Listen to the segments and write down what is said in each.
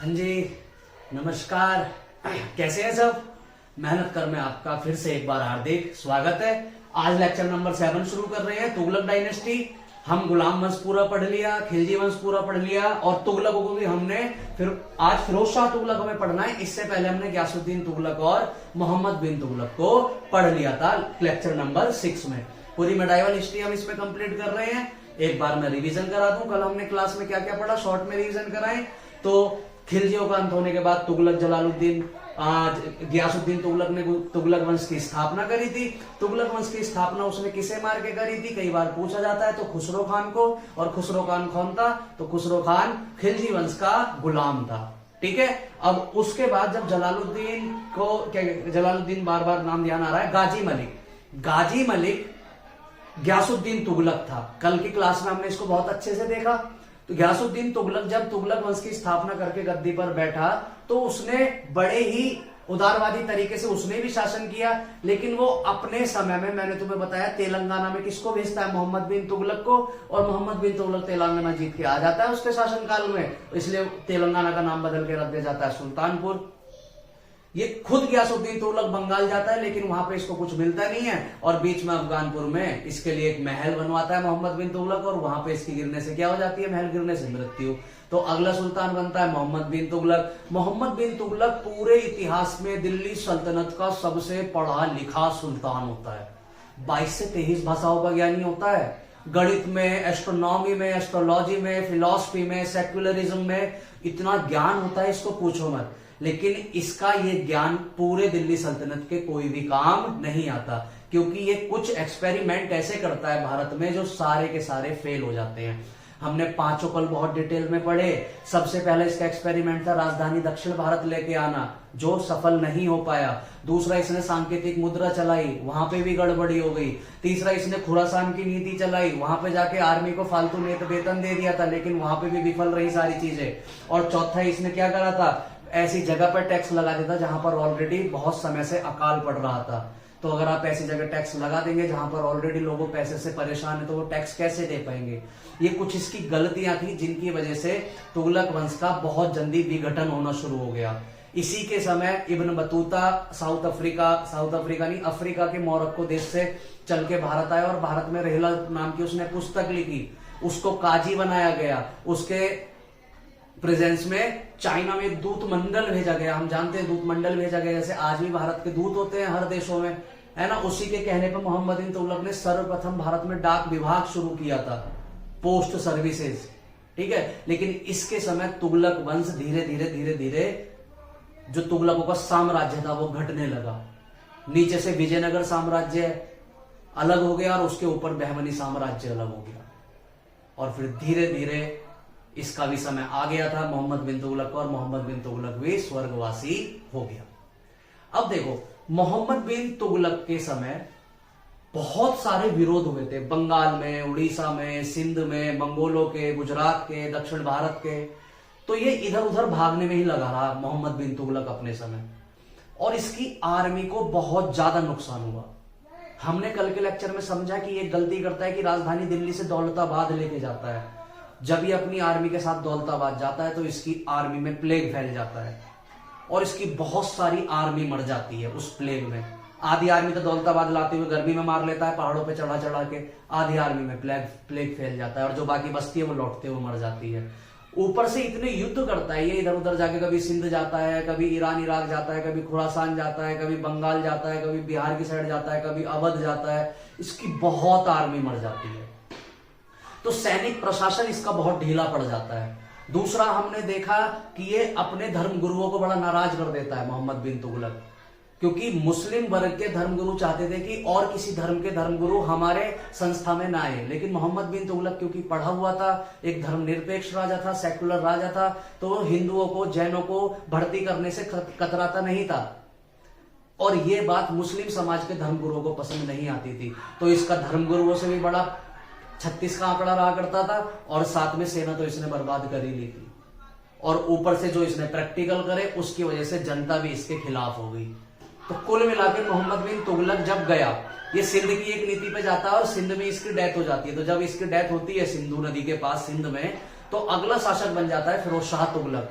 हाँ जी, नमस्कार। कैसे हैं सब? मेहनत कर में आपका फिर से एक बार हार्दिक स्वागत है। आज लेक्चर नंबर 7 शुरू कर रहे हैं, तुगलक डायनेस्टी। हम गुलाम वंश पूरा पढ़ लिया, खिलजी वंश पूरा पढ़ लिया और तुगलकों को भी हमने फिर आज फिरोज शाह तुगलक हमें पढ़ना है। इससे पहले हमने गयासुद्दीन तुगलक और मोहम्मद बिन तुगलक को पढ़ लिया था लेक्चर नंबर 6 में। पूरी मेडाइवल हिस्ट्री हम इसमें कंप्लीट कर रहे हैं। एक बार मैं रिवीजन करा दूं, कल हमने क्लास में क्या क्या पढ़ा, शॉर्ट में रिवीजन कराएं। तो खिलजियों का अंत होने के बाद तुगलक जलालुद्दीन गयासुद्दीन तुगलक ने तुगलक वंश की स्थापना करी थी। तुगलक वंश की स्थापना उसने किसे मार के करी थी, कई बार पूछा जाता है। तो खुसरो खान को, और खुसरो खान कौन था? तो खुसरो खान खिलजी वंश का गुलाम था। ठीक है। अब उसके बाद जब जलालुद्दीन को, क्या जलालुद्दीन बार बार नाम ध्यान आ रहा है, गाजी मलिक गयासुद्दीन तुगलक था। कल की क्लास में हमने इसको बहुत अच्छे से देखा। तो गयासुद्दीन तुगलक जब तुगलक वंश की स्थापना करके गद्दी पर बैठा तो उसने बड़े ही उदारवादी तरीके से उसने भी शासन किया। लेकिन वो अपने समय में, मैंने तुम्हें बताया, तेलंगाना में किसको भेजता है? मोहम्मद बिन तुगलक को। और मोहम्मद बिन तुगलक तेलंगाना जीत के आ जाता है उसके शासनकाल में, इसलिए तेलंगाना का नाम बदल के रख दिया जाता है सुल्तानपुर। ये खुद गयासुद्दीन तुगलक बंगाल जाता है, लेकिन वहां पे इसको कुछ मिलता नहीं है और बीच में अफगानपुर में इसके लिए एक महल बनवाता है मोहम्मद बिन तुगलक, और वहां पे इसकी गिरने से क्या हो जाती है? महल गिरने से मृत्यु। तो अगला सुल्तान बनता है मोहम्मद बिन तुगलक। मोहम्मद बिन तुगलक पूरे इतिहास में दिल्ली सल्तनत का सबसे पढ़ा लिखा सुल्तान होता है। 22 से 23 भाषाओं का ज्ञानी होता है। गणित में, एस्ट्रोनॉमी में, एस्ट्रोलॉजी में, फिलॉसफी में, सेक्युलरिज्म में इतना ज्ञान होता है, इसको पूछो मत। लेकिन इसका ये ज्ञान पूरे दिल्ली सल्तनत के कोई भी काम नहीं आता, क्योंकि ये कुछ एक्सपेरिमेंट ऐसे करता है भारत में जो सारे के सारे फेल हो जाते हैं। हमने पांचों कल बहुत डिटेल में पढ़े। सबसे पहले इसका एक्सपेरिमेंट था राजधानी दक्षिण भारत लेके आना, जो सफल नहीं हो पाया। दूसरा, इसने सांकेतिक मुद्रा चलाई, वहां पे भी गड़बड़ी हो गई। तीसरा, इसने खुरासान की नीति चलाई, वहां पे जाके आर्मी को फालतू वेतन दे दिया था, लेकिन वहां पे भी विफल रही सारी चीजें। और चौथा, इसने क्या करा था? ऐसी जगह पर टैक्स लगा देता जहां पर ऑलरेडी बहुत समय से अकाल पड़ रहा था। तो अगर आप ऐसी जगह टैक्स लगा देंगे जहां पर ऑलरेडी लोगों पैसे से परेशान है, तो वो टैक्स कैसे दे पाएंगे? ये कुछ इसकी गलतियां थी जिनकी वजह से तुगलक वंश का बहुत जल्दी विघटन होना शुरू हो गया। इसी के समय इब्न बतूता अफ्रीका नहीं, अफ्रीका के मोरक्को देश से चल के भारत आया और भारत में रेहला नाम की उसने पुस्तक लिखी। उसको काजी बनाया गया। उसके प्रेजेंस में चाइना में एक दूत मंडल भेजा गया। हम जानते हैं दूत मंडल भेजा गया, जैसे आज भी भारत के दूत होते हैं हर देशों में, है ना। उसी के कहने पर मोहम्मद बिन तुगलक ने सर्वप्रथम भारत में डाक विभाग शुरू किया था, पोस्ट सर्विसेज। ठीक है। लेकिन इसके समय तुगलक वंश धीरे धीरे जो तुगलकों का साम्राज्य था वो घटने लगा। नीचे से विजयनगर साम्राज्य अलग हो गया और उसके ऊपर बहमनी साम्राज्य अलग हो गया, और फिर धीरे धीरे इसका भी समय आ गया था मोहम्मद बिन तुगलक का, और मोहम्मद बिन तुगलक भी स्वर्गवासी हो गया। अब देखो, मोहम्मद बिन तुगलक के समय बहुत सारे विरोध हुए थे, बंगाल में, उड़ीसा में, सिंध में, मंगोलों के, गुजरात के, दक्षिण भारत के। तो ये इधर उधर भागने में ही लगा रहा मोहम्मद बिन तुगलक अपने समय, और इसकी आर्मी को बहुत ज्यादा नुकसान हुआ। हमने कल के लेक्चर में समझा कि ये गलती करता है कि राजधानी दिल्ली से दौलताबाद लेके जाता है। जब ये अपनी आर्मी के साथ दौलताबाद जाता है तो इसकी आर्मी में प्लेग फैल जाता है और इसकी बहुत सारी आर्मी मर जाती है उस प्लेग में। आधी आर्मी तो दौलताबाद लाते हुए गर्मी में मार लेता है पहाड़ों पे चढ़ा चढ़ा के, आधी आर्मी में प्लेग फैल जाता है, और जो बाकी बस्ती है वो लौटते हुए मर जाती है। ऊपर से इतने युद्ध करता है ये, इधर उधर जाके कभी सिंध जाता है, कभी ईरान इराक जाता है, कभी खुरासान जाता है, कभी बंगाल जाता है, कभी बिहार की साइड जाता है, कभी अवध जाता है। इसकी बहुत आर्मी मर जाती है, तो सैनिक प्रशासन इसका बहुत ढीला पड़ जाता है। दूसरा, हमने देखा कि ये अपने धर्म गुरुओं को बड़ा नाराज कर देता है मोहम्मद बिन तुगलक, क्योंकि मुस्लिम वर्ग के धर्मगुरु चाहते थे कि और किसी धर्म के धर्मगुरु हमारे संस्था में ना आए। लेकिन मोहम्मद बिन तुगलक क्योंकि पढ़ा हुआ था, एक धर्मनिरपेक्ष राजा था, सेकुलर राजा था, तो वो हिंदुओं को, जैनों को भर्ती करने से कतराता नहीं था। और ये बात मुस्लिम समाज के धर्मगुरुओं को पसंद नहीं आती थी। तो इसका धर्मगुरुओं से भी बड़ा 36 का आंकड़ा रहा करता था, और साथ में सेना तो इसने बर्बाद कर ही ली थी। और ऊपर से जो इसने प्रैक्टिकल करे उसकी वजह से जनता भी इसके खिलाफ हो गई। तो कुल मिलाकर मोहम्मद बिन तुगलक जब गया, ये सिंध की एक नीति पे जाता है और सिंध में इसकी डेथ हो जाती है। तो जब इसकी डेथ होती है सिंधु नदी के पास सिंध में, तो अगला शासक बन जाता है फिरोज शाह तुगलक।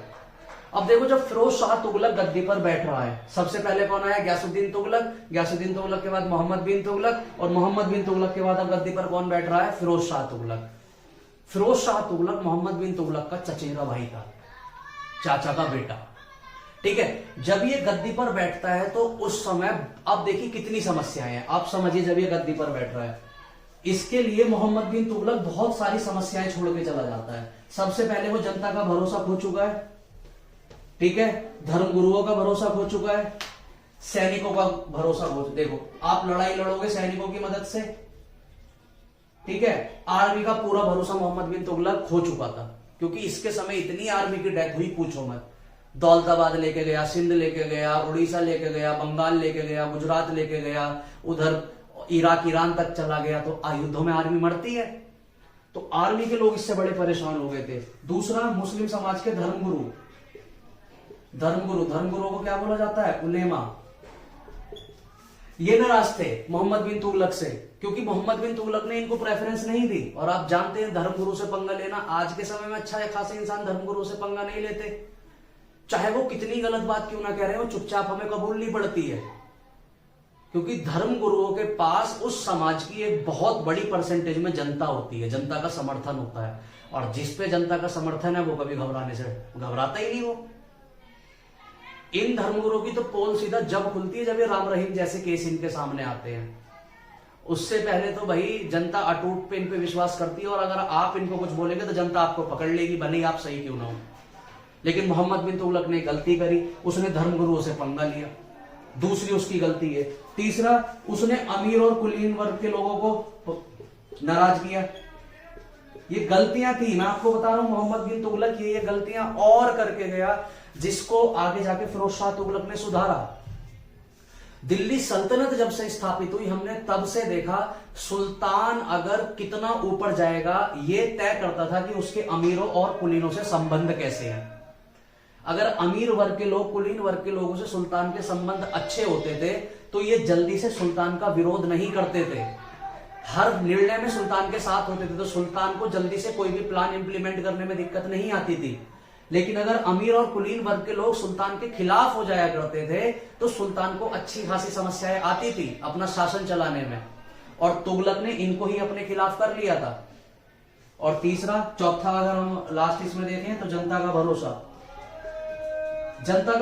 अब देखो, जब फिरोज शाह तुगलक गद्दी पर बैठ रहा है, सबसे पहले कौन आया? गयासुद्दीन तुगलक। गयासुद्दीन तुगलक के बाद मोहम्मद बिन तुगलक, और मोहम्मद बिन तुगलक के बाद अब गद्दी पर कौन बैठ रहा है? फिरोज शाह तुगलक। फिरोज शाह तुगलक मोहम्मद बिन तुगलक का चचेरा भाई था, चाचा का बेटा। ठीक है, जब ये गद्दी पर बैठता है तो उस समय अब देखिए कितनी समस्याएं हैं। आप समझिए, जब ये गद्दी पर बैठ रहा है, इसके लिए मोहम्मद बिन तुगलक बहुत सारी समस्याएं छोड़ के चला जाता है। सबसे पहले वो जनता का भरोसा खो चुका है, ठीक है, धर्मगुरुओं का भरोसा खो चुका है, सैनिकों का भरोसा खो। देखो, आप लड़ाई लड़ोगे सैनिकों की मदद से, ठीक है। आर्मी का पूरा भरोसा मोहम्मद बिन तुगलक खो चुका था, क्योंकि इसके समय इतनी आर्मी की डेथ हुई, पूछो मत। दौलताबाद लेके गया, सिंध लेके गया, उड़ीसा लेके गया, बंगाल लेके गया, गुजरात लेके गया, उधर इराक ईरान तक चला गया। तो युद्धों में आर्मी मरती है, तो आर्मी के लोग इससे बड़े परेशान हो गए थे। दूसरा, मुस्लिम समाज के धर्मगुरु, धर्मगुरुओं को क्या बोला जाता है? उलेमा। ये नाराज थे मोहम्मद बिन तुगलक से, क्योंकि मोहम्मद बिन तुगलक ने इनको प्रेफरेंस नहीं दी। और आप जानते हैं धर्मगुरु से पंगा लेना, आज के समय में अच्छा खासे इंसान धर्मगुरु से पंगा नहीं लेते, चाहे वो कितनी गलत बात क्यों ना कह रहे हो, चुपचाप हमें कबूलनी पड़ती है। क्योंकि धर्मगुरुओं के पास उस समाज की एक बहुत बड़ी परसेंटेज में जनता होती है, जनता का समर्थन होता है, और जिस पे जनता का समर्थन है वो कभी घबराता ही नहीं। वो इन धर्मगुरुओं की तो पोल सीधा जब खुलती है जब ये राम रहीम जैसे केस इनके सामने आते हैं। उससे पहले तो भाई जनता अटूट पे इन पे विश्वास करती है, और अगर आप इनको कुछ बोलेंगे तो जनता आपको पकड़ लेगी, भले ही आप सही क्यों ना हो। लेकिन मोहम्मद बिन तुगलक ने गलती करी, उसने धर्मगुरुओं से पंगा लिया, दूसरी उसकी गलती है। तीसरा, उसने अमीर और कुलीन वर्ग के लोगों को नाराज किया। ये गलतियां थी, मैं आपको बता रहा हूं, मोहम्मद बिन तुगलक ये गलतियां और करके गया, जिसको आगे जाके फिरोज शाह तुगलक ने सुधारा। दिल्ली सल्तनत जब से स्थापित हुई, हमने तब से देखा सुल्तान अगर कितना ऊपर जाएगा ये तय करता था कि उसके अमीरों और कुलीनों से संबंध कैसे हैं। अगर अमीर वर्ग के लोग कुलीन वर्ग के लोगों से सुल्तान के संबंध अच्छे होते थे तो ये जल्दी से सुल्तान का विरोध नहीं करते थे, हर निर्णय में सुल्तान के साथ होते थे, तो सुल्तान को जल्दी से कोई भी प्लान इंप्लीमेंट करने में दिक्कत नहीं आती थी। लेकिन अगर अमीर और कुलीन वर्ग के लोग सुल्तान के खिलाफ हो जाया करते थे तो सुल्तान को अच्छी खासी समस्याएं आती थी अपना शासन चलाने में, और तुगलक ने इनको ही अपने खिलाफ कर लिया था। और तीसरा, चौथा, अगर हम लास्ट इसमें देखें तो जनता का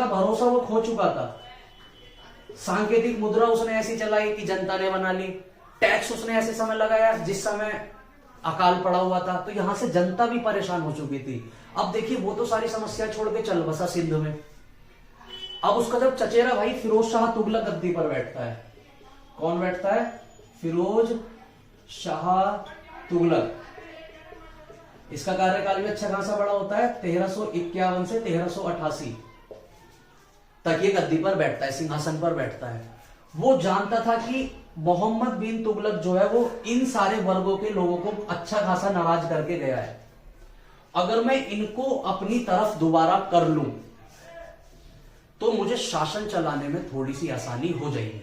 भरोसा वो खो चुका था। सांकेतिक मुद्रा उसने ऐसी चलाई कि जनता ने बना ली, टैक्स उसने ऐसे समय लगाया जिस समय अकाल पड़ा हुआ था, तो यहां से जनता भी परेशान हो चुकी थी। अब देखिए, वो तो सारी समस्या छोड़ के चल बसा सिंध में। अब उसका जब चचेरा भाई फिरोज शाह तुगलक गद्दी पर बैठता है, कौन बैठता है? फिरोज शाह तुगलक। इसका कार्यकाल भी अच्छा खासा बड़ा होता है, 1351 से 1388 तक ये गद्दी पर बैठता है, सिंहासन पर बैठता है। वो जानता था कि मोहम्मद बिन तुगलक जो है वो इन सारे वर्गों के लोगों को अच्छा खासा नाराज करके गया है, अगर मैं इनको अपनी तरफ दोबारा कर लूं तो मुझे शासन चलाने में थोड़ी सी आसानी हो जाएगी।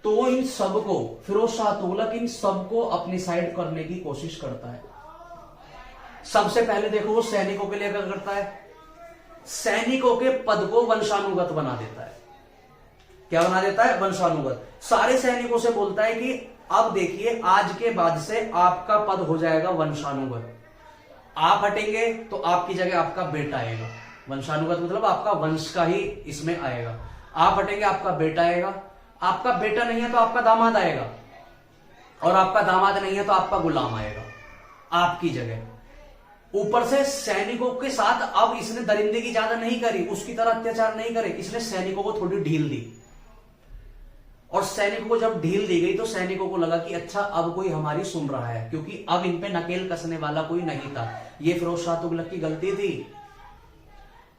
तो वो इन सबको, फिरोज शाह तुगलक इन सबको अपनी साइड करने की कोशिश करता है। सबसे पहले देखो, वो सैनिकों के लिए क्या करता है? सैनिकों के पद को वंशानुगत बना देता है। क्या बना देता है? वंशानुगत। सारे सैनिकों से बोलता है कि अब देखिए, आज के बाद से आपका पद हो जाएगा वंशानुगत, आप हटेंगे तो आपकी जगह आपका बेटा आएगा। वंशानुगत मतलब आपका वंश का ही इसमें आएगा। आप हटेंगे, आपका बेटा आएगा, आपका बेटा नहीं है तो आपका दामाद आएगा, और आपका दामाद नहीं है तो आपका गुलाम आएगा आपकी जगह। ऊपर से सैनिकों के साथ अब इसने दरिंदगी ज्यादा नहीं करी, उसकी तरह अत्याचार नहीं करे, इसने सैनिकों को थोड़ी ढील दी। और सैनिकों को जब ढील दी गई तो सैनिकों को लगा कि अच्छा, अब कोई हमारी सुन रहा है, क्योंकि अब इन पे नकेल कसने वाला कोई नहीं था। ये फिरोज शाह तुगलक की गलती थी,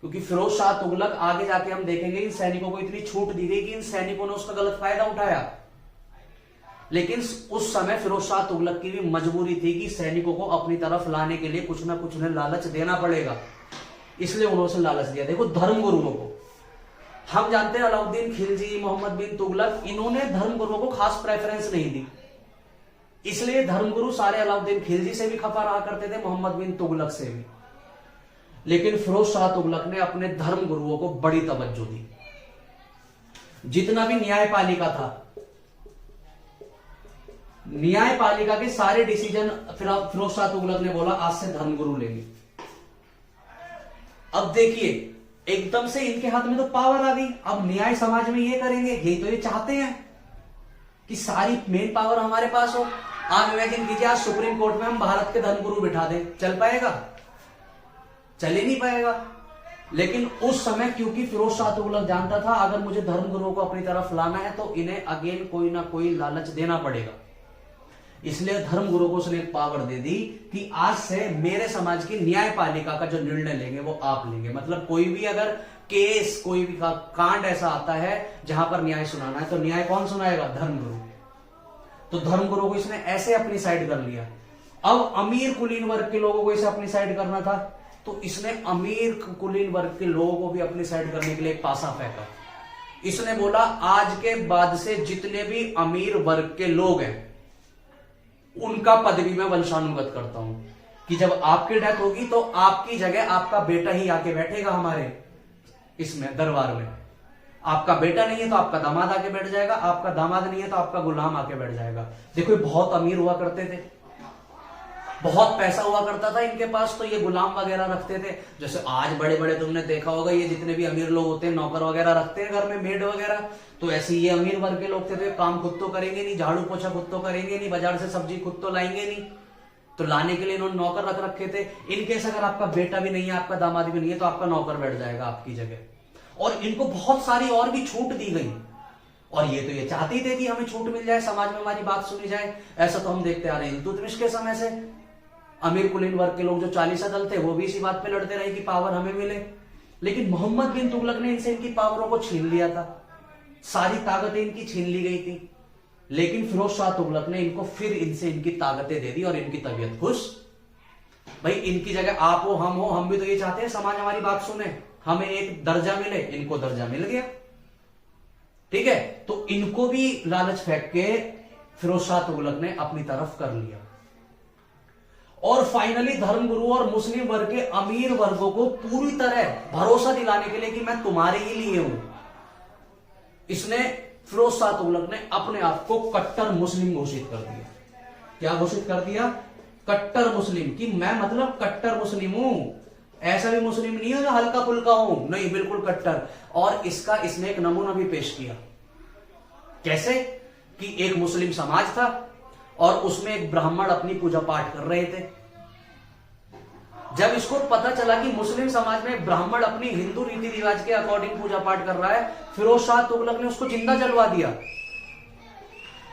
क्योंकि फिरोज शाह तुगलक, आगे जाके हम देखेंगे, इन सैनिकों को इतनी छूट दी गई कि इन सैनिकों ने उसका गलत फायदा उठाया। लेकिन उस समय फिरोज शाह तुगलक की भी मजबूरी थी कि सैनिकों को अपनी तरफ लाने के लिए कुछ ना कुछ उन्हें लालच देना पड़ेगा, इसलिए उन्होंने लालच दिया। देखो, धर्मगुरुओं को हम जानते हैं, अलाउद्दीन खिलजी, मोहम्मद बिन तुगलक, इन्होंने धर्मगुरुओं को खास प्रेफरेंस नहीं दी, इसलिए धर्मगुरु सारे अलाउद्दीन खिलजी से भी खफा रहा करते थे, मोहम्मद बिन तुगलक से भी। लेकिन फिरोज शाह तुगलक ने अपने धर्म गुरुओं को बड़ी तवज्जो दी। जितना भी न्यायपालिका था, न्यायपालिका के सारे डिसीजन फिरोज शाह तुगलक ने बोला आज से धर्मगुरु लेंगे। अब देखिए एकदम से इनके हाथ में तो पावर आ गई, अब न्याय समाज में ये करेंगे, यही तो ये चाहते हैं कि सारी मेन पावर हमारे पास हो। आप इमेजिन कीजिए आज सुप्रीम कोर्ट में हम भारत के धर्मगुरु बिठा दें, चल पाएगा? चल ही नहीं पाएगा। लेकिन उस समय क्योंकि फिरोज शाह तुगलक जानता था अगर मुझे धर्मगुरुओं को अपनी तरफ लाना है तो इन्हें अगेन कोई ना कोई लालच देना पड़ेगा, इसलिए धर्मगुरु को उसने पावर दे दी कि आज से मेरे समाज की न्यायपालिका का जो निर्णय लेंगे वो आप लेंगे। मतलब कोई भी अगर केस, कोई भी कांड ऐसा आता है जहां पर न्याय सुनाना है तो न्याय कौन सुनाएगा? धर्मगुरु। तो धर्मगुरु को इसने ऐसे अपनी साइड कर लिया। अब अमीर कुलीन वर्ग के लोगों को इसे अपनी साइड करना था तो इसने अमीर कुलीन वर्ग के लोगों को भी अपनी साइड करने के लिए एक पासा फेंका। इसने बोला आज के बाद से जितने भी अमीर वर्ग के लोग हैं उनका पद भी मैं वंशानुगत करता हूं कि जब आपकी डेथ होगी तो आपकी जगह आपका बेटा ही आके बैठेगा हमारे इसमें दरबार में। आपका बेटा नहीं है तो आपका दामाद आके बैठ जाएगा, आपका दामाद नहीं है तो आपका गुलाम आके बैठ जाएगा। देखो बहुत अमीर हुआ करते थे, बहुत पैसा हुआ करता था इनके पास, तो ये गुलाम वगैरह रखते थे। जैसे आज बड़े बड़े तुमने देखा होगा ये जितने भी अमीर लोग होते हैं नौकर वगैरह रखते हैं घर में, मेड वगैरह, तो ऐसे ये अमीर वर्ग के लोग थे तो काम खुद तो करेंगे नहीं, झाड़ू पोछा खुद तो करेंगे नहीं, बाजार से सब्जी खुद तो लाएंगे नहीं, तो लाने के लिए इन्होंने नौकर रख रखे थे। इनकेस अगर आपका बेटा भी नहीं है, आपका दामाद भी नहीं है तो आपका नौकर बैठ जाएगा आपकी जगह। और इनको बहुत सारी और भी छूट दी गई और ये तो ये चाहते थे कि हमें छूट मिल जाए, समाज में हमारी बात सुनी जाए। ऐसा तो हम देखते आ रहे हैं इल्तुतमिश के समय से। अमीर कुलीन वर्ग के लोग जो 40 दल थे वो भी इसी बात पे लड़ते रहे कि पावर हमें मिले। लेकिन मोहम्मद बिन तुगलक ने इनसे इनकी पावरों को छीन लिया था, सारी ताकतें इनकी छीन ली गई थी। लेकिन फिरोज शाह तुगलक ने इनको फिर इनसे इनकी ताकतें दे दी और इनकी तबीयत खुश। भाई इनकी जगह आप हो, हम भी तो ये चाहते हैं समाज हमारी बात सुने, हमें एक दर्जा मिले, इनको दर्जा मिल गया। ठीक है, तो इनको भी लालच फेंक के फिरोज शाह तुगलक ने अपनी तरफ कर लिया। और फाइनली धर्मगुरु और मुस्लिम वर्ग के अमीर वर्गों को पूरी तरह भरोसा दिलाने के लिए कि मैं तुम्हारे ही लिए हूं, इसने फिरोज शाह तुगलक ने अपने आप को कट्टर मुस्लिम घोषित कर दिया। क्या घोषित कर दिया? कट्टर मुस्लिम, कि मैं मतलब कट्टर मुस्लिम हूं, ऐसा भी मुस्लिम नहीं हो जो हल्का फुल्का हो, नहीं बिल्कुल कट्टर। और इसका इसने एक नमूना भी पेश किया। कैसे? कि एक मुस्लिम समाज था और उसमें एक ब्राह्मण अपनी पूजा पाठ कर रहे थे। जब इसको पता चला कि मुस्लिम समाज में ब्राह्मण अपनी हिंदू रीति रिवाज के अकॉर्डिंग पूजा पाठ कर रहा है, फिरोज शाह तुगलक ने उसको जिंदा जलवा दिया,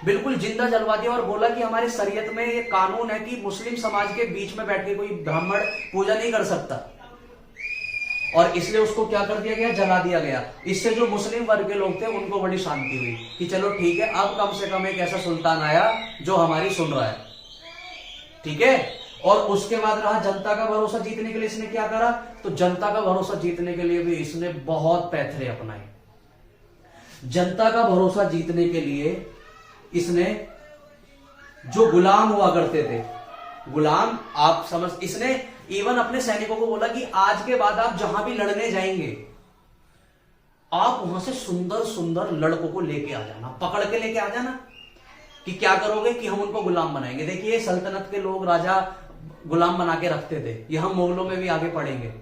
बिल्कुल जिंदा जलवा दिया और बोला कि हमारी शरीयत में ये कानून है कि मुस्लिम समाज के बीच में बैठ के कोई ब्राह्मण पूजा नहीं कर सकता। और इसलिए उसको क्या कर दिया गया? जला दिया गया। इससे जो मुस्लिम वर्ग के लोग थे उनको बड़ी शांति हुई कि चलो ठीक है, अब कम से कम एक ऐसा सुल्तान आया जो हमारी सुन रहा है। ठीक है, और उसके बाद रहा जनता का भरोसा जीतने के लिए इसने क्या करा? तो जनता का भरोसा जीतने के लिए भी इसने बहुत पैथरे अपनाए। जनता का भरोसा जीतने के लिए इसने जो गुलाम हुआ करते थे, गुलाम आप समझ, इसने इवन अपने सैनिकों को बोला कि आज के बाद आप जहां भी लड़ने जाएंगे आप वहां से सुंदर सुंदर लड़कों को लेके आ जाना, पकड़ के लेके आ जाना। कि क्या करोगे? कि हम उनको गुलाम बनाएंगे। देखिए सल्तनत के लोग राजा गुलाम बना के रखते थे, ये हम मुगलों में भी आगे पढ़ेंगे।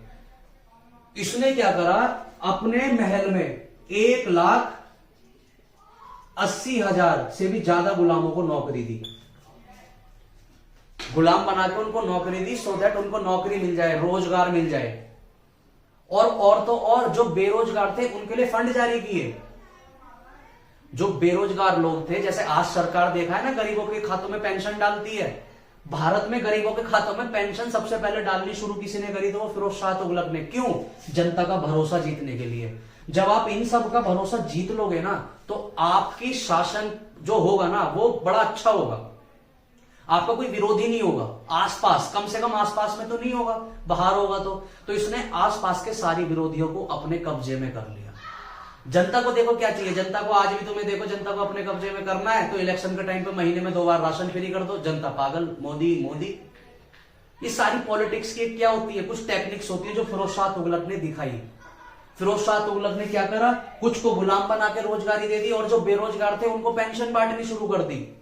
इसने क्या करा? अपने महल में 1,80,000 से भी ज्यादा गुलामों को नौकरी दी, गुलाम बना के उनको नौकरी दी, सो दैट उनको नौकरी मिल जाए, रोजगार मिल जाए। और तो और जो बेरोजगार थे उनके लिए फंड जारी किए। जो बेरोजगार लोग थे, जैसे आज सरकार देखा है ना गरीबों के खातों में पेंशन डालती है, भारत में गरीबों के खातों में पेंशन सबसे पहले डालनी शुरू किसी ने करी? तो वो फिरोज शाह तुगलक ने। क्यों? जनता का भरोसा जीतने के लिए। जब आप इन सब का भरोसा जीत लोगे ना तो आपकी शासन जो होगा ना वो बड़ा अच्छा होगा, आपका कोई विरोधी नहीं होगा आसपास, कम से कम आसपास में तो नहीं होगा, बाहर होगा तो इसने आसपास के सारी विरोधियों को अपने कब्जे में कर लिया। जनता को देखो क्या चाहिए, जनता को आज भी तुम्हें देखो, जनता को अपने कब्जे में करना है तो इलेक्शन के टाइम पे महीने में 2 बार राशन फ्री कर दो, जनता पागल, मोदी मोदी। ये सारी पॉलिटिक्स की क्या होती है, कुछ टेक्निक्स होती है जो फिरोज शाह तुगलक ने दिखाई। फिरोज शाह तुगलक ने क्या करा, कुछ को गुलाम बना के रोजगारी दे दी और जो बेरोजगार थे उनको पेंशन बांटनी शुरू कर दी।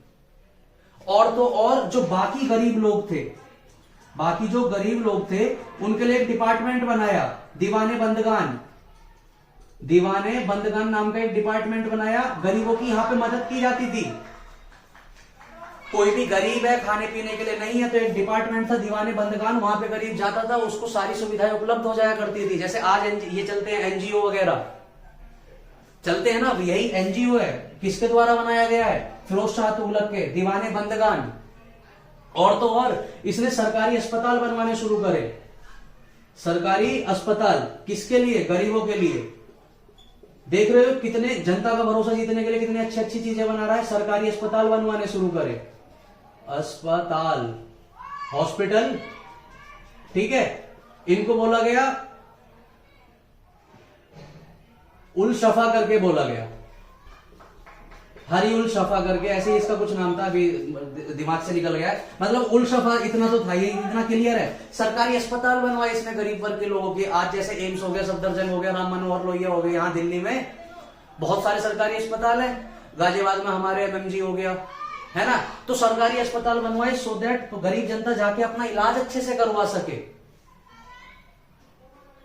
और तो और जो बाकी गरीब लोग थे, बाकी जो गरीब लोग थे उनके लिए एक डिपार्टमेंट बनाया, दीवाने बंदगान। दीवाने बंदगान नाम का एक डिपार्टमेंट बनाया, गरीबों की यहां पे मदद की जाती थी। कोई भी गरीब है, खाने पीने के लिए नहीं है, तो एक डिपार्टमेंट था दीवाने बंदगान, वहां पे गरीब जाता था, उसको सारी सुविधाएं उपलब्ध हो जाया करती थी। जैसे आज ये चलते हैं एनजीओ वगैरह चलते हैं ना, यही एनजीओ है, किसके द्वारा बनाया गया है, फिरोज शाह तुगलक के दीवाने बंदगान। और तो और इसने सरकारी अस्पताल बनवाने शुरू करे, सरकारी अस्पताल किसके लिए, गरीबों के लिए। देख रहे हो कितने जनता का भरोसा जीतने के लिए कितनी अच्छी अच्छी चीजें बना रहा है, सरकारी अस्पताल बनवाने शुरू करे, अस्पताल, हॉस्पिटल, ठीक है। इनको बोला गया उल शफा करके बोला गया, हरी उल शफा करके, ऐसे इसका कुछ नाम था, अभी दिमाग से निकल गया है। मतलब उल शफा इतना तो था, ये इतना क्लियर है। सरकारी अस्पताल बनवाए इसने गरीब वर्ग के लोगों के, आज जैसे एम्स हो गया, सफदरजंग हो गया, राम मनोहर लोहिया हो गया, यहाँ दिल्ली में बहुत सारे सरकारी अस्पताल है, गाजियाबाद में हमारे एमएमजी हो गया, है ना। तो सरकारी अस्पताल बनवाए सो दैट गरीब जनता जाके अपना इलाज अच्छे से करवा सके।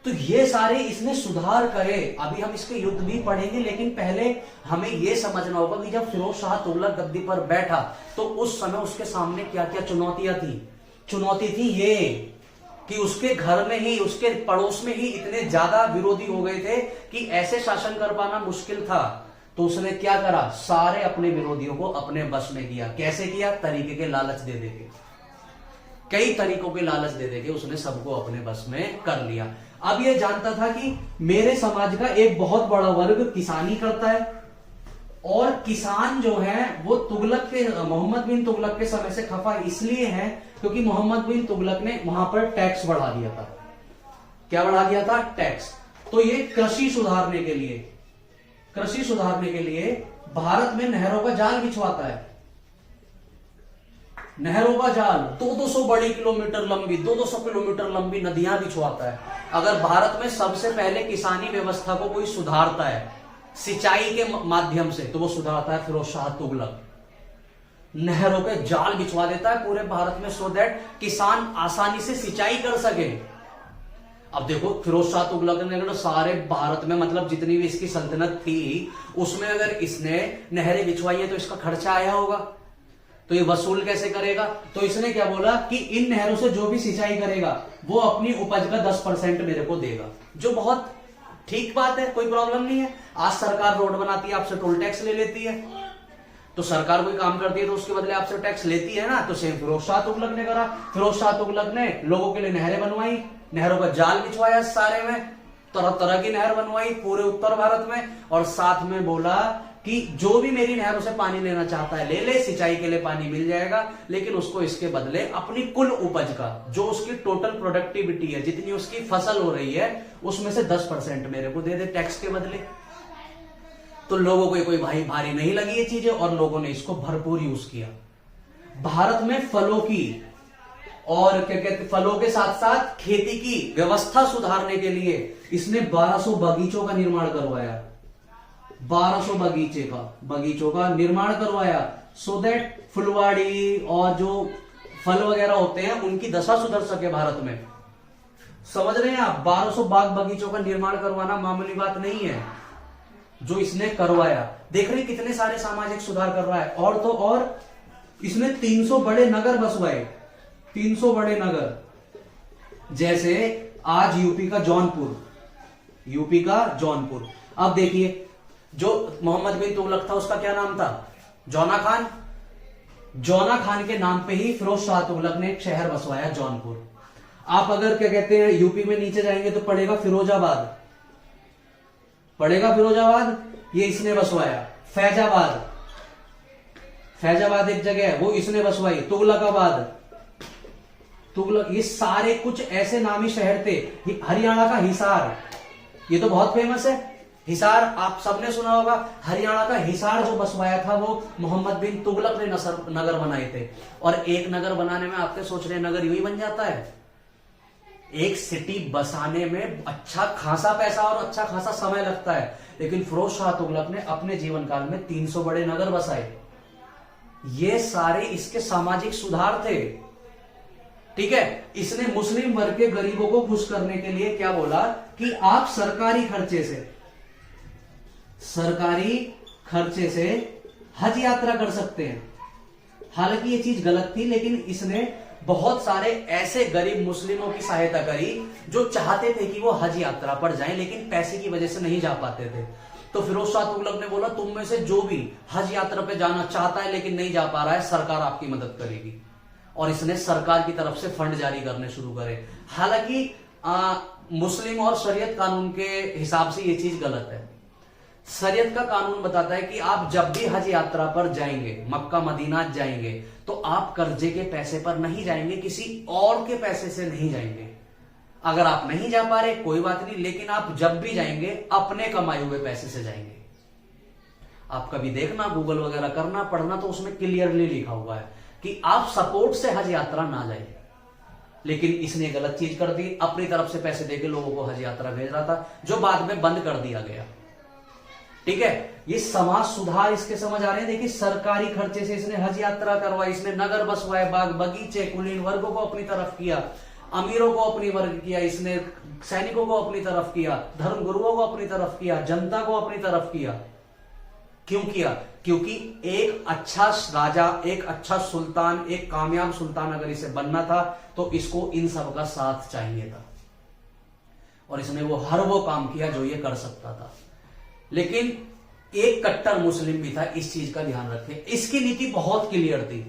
तो ये सारे इसने सुधार करे। अभी हम इसके युद्ध भी पढ़ेंगे, लेकिन पहले हमें यह समझना होगा कि जब फिरोज शाह तुगलक गद्दी पर बैठा तो उस समय उसके सामने क्या क्या चुनौतियां थी। चुनौती थी ये कि उसके घर में ही, उसके पड़ोस में ही इतने ज्यादा विरोधी हो गए थे कि ऐसे शासन कर पाना मुश्किल था। तो उसने क्या करा, सारे अपने विरोधियों को अपने बस में किया। कैसे किया, तरीके के लालच दे देके, कई तरीकों के लालच दे देके उसने सबको अपने बस में कर लिया। अब ये जानता था कि मेरे समाज का एक बहुत बड़ा वर्ग किसानी करता है, और किसान जो है वो तुगलक के, मोहम्मद बिन तुगलक के समय से खफा इसलिए है क्योंकि मोहम्मद बिन तुगलक ने वहां पर टैक्स बढ़ा दिया था। क्या बढ़ा दिया था, टैक्स। तो ये कृषि सुधारने के लिए, कृषि सुधारने के लिए भारत में नहरों का जाल बिछवाता है। नहरों का जाल 200 बड़ी किलोमीटर लंबी, 200 किलोमीटर लंबी नदियां बिछवाता है। अगर भारत में सबसे पहले किसानी व्यवस्था को कोई सुधारता है सिंचाई के माध्यम से, तो वो सुधारता है फिरोज शाह तुगलक। नहरों के जाल बिछवा देता है पूरे भारत में सो दैट किसान आसानी से सिंचाई कर सके। अब देखो फिरोज शाह तुगलक ने अगर सारे भारत में, मतलब जितनी भी इसकी सल्तनत थी उसमें अगर इसने नहरें बिछवाई है तो इसका खर्चा आया होगा, तो ये वसूल कैसे करेगा। तो इसने क्या बोला कि इन नहरों से जो भी सिंचाई करेगा वो अपनी उपज का 10% मेरे को देगा, जो बहुत ठीक बात है, कोई प्रॉब्लम नहीं है। आज सरकार रोड बनाती है, आपसे टोल टैक्स ले लेती है, तो सरकार कोई काम करती है तो उसके बदले आपसे टैक्स लेती है ना। तो सेम फिरोज शाह तुगलक ने करा। फिरोज शाह तुगलक ने लोगों के लिए नहरें बनवाई, नहरों का जाल बिछवाया, सारे में तरह तरह की नहर बनवाई पूरे उत्तर भारत में, और साथ में बोला कि जो भी मेरी नहरों से पानी लेना चाहता है ले ले, सिंचाई के लिए पानी मिल जाएगा, लेकिन उसको इसके बदले अपनी कुल उपज का, जो उसकी टोटल प्रोडक्टिविटी है, जितनी उसकी फसल हो रही है उसमें से 10% मेरे को दे दे टैक्स के बदले। तो लोगों को कोई भारी नहीं लगी ये चीजें, और लोगों ने इसको भरपूर यूज किया। भारत में फलों की और क्या कहते, फलों के साथ साथ खेती की व्यवस्था सुधारने के लिए इसने 1200 बगीचों का निर्माण करवाया। 1200 बगीचों का निर्माण करवाया सो दैट फुलवाड़ी और जो फल वगैरह होते हैं उनकी दशा सुधर सके भारत में। समझ रहे हैं आप, 1200 बाग बगीचों का निर्माण करवाना मामूली बात नहीं है जो इसने करवाया। देख रहे कितने सारे सामाजिक सुधार कर रहा है। और तो और इसने 300 बड़े नगर बसवाए, 300 बड़े नगर, जैसे आज यूपी का जौनपुर। अब देखिए जो मोहम्मद बिन तुगलक था उसका क्या नाम था, जौना खान। जौना खान के नाम पे ही फिरोज शाह तुगलक ने एक शहर बसवाया, जौनपुर। आप अगर क्या कहते हैं यूपी में नीचे जाएंगे तो पड़ेगा फिरोजाबाद, ये इसने बसवाया। फैजाबाद एक जगह है, वो इसने बसवाई। तुगलक, ये सारे कुछ ऐसे नामी शहर थे। हरियाणा का हिसार, ये तो बहुत फेमस है, हिसार आप सबने सुना होगा, हरियाणा का हिसार जो बसवाया था वो मोहम्मद बिन तुगलक ने नगर बनाए थे। और एक नगर बनाने में आपके सोच रहे नगर यूं ही बन जाता है? एक सिटी बसाने में अच्छा खासा पैसा और अच्छा खासा समय लगता है, लेकिन फिरोज शाह तुगलक ने अपने जीवन काल में 300 बड़े नगर बसाए। ये सारे इसके सामाजिक सुधार थे। ठीक है, इसने मुस्लिम वर्ग के गरीबों को खुश करने के लिए क्या बोला कि आप सरकारी खर्चे से हज यात्रा कर सकते हैं। हालांकि ये चीज गलत थी, लेकिन इसने बहुत सारे ऐसे गरीब मुस्लिमों की सहायता करी जो चाहते थे कि वो हज यात्रा पर जाएं, लेकिन पैसे की वजह से नहीं जा पाते थे। तो फिरोज शाह तुगलक ने बोला, तुम में से जो भी हज यात्रा पे जाना चाहता है लेकिन नहीं जा पा रहा है, सरकार आपकी मदद करेगी। और इसने सरकार की तरफ से फंड जारी करने शुरू करे। हालांकि मुस्लिम और शरीयत कानून के हिसाब से ये चीज गलत है। शरीयत का कानून बताता है कि आप जब भी हज यात्रा पर जाएंगे, मक्का मदीना जाएंगे, तो आप कर्जे के पैसे पर नहीं जाएंगे, किसी और के पैसे से नहीं जाएंगे। अगर आप नहीं जा पा रहे कोई बात नहीं, लेकिन आप जब भी जाएंगे अपने कमाए हुए पैसे से जाएंगे। आप कभी देखना, गूगल वगैरह करना, पढ़ना, तो उसमें क्लियरली लिखा हुआ है कि आप सपोर्ट से हज यात्रा ना जाए। लेकिन इसने गलत चीज कर दी, अपनी तरफ से पैसे देके लोगों को हज यात्रा भेज रहा था, जो बाद में बंद कर दिया गया। ठीक है, ये समाज सुधार इसके समझ आ रहे हैं। देखिए, सरकारी खर्चे से इसने हज यात्रा करवाई, इसने नगर बसवाए, बाग बगीचे, कुलीन वर्गों को अपनी तरफ किया, अमीरों को अपनी वर्ग किया, इसने सैनिकों को अपनी तरफ किया, धर्म गुरुओं को अपनी तरफ किया, जनता को अपनी तरफ किया। क्यों किया? क्योंकि एक अच्छा राजा, एक अच्छा सुल्तान, एक कामयाब सुल्तान अगर इसे बनना था तो इसको इन सब का साथ चाहिए था। और इसने वो काम किया जो ये कर सकता था। लेकिन एक कट्टर मुस्लिम भी था, इस चीज का ध्यान रखें। इसकी नीति बहुत क्लियर थी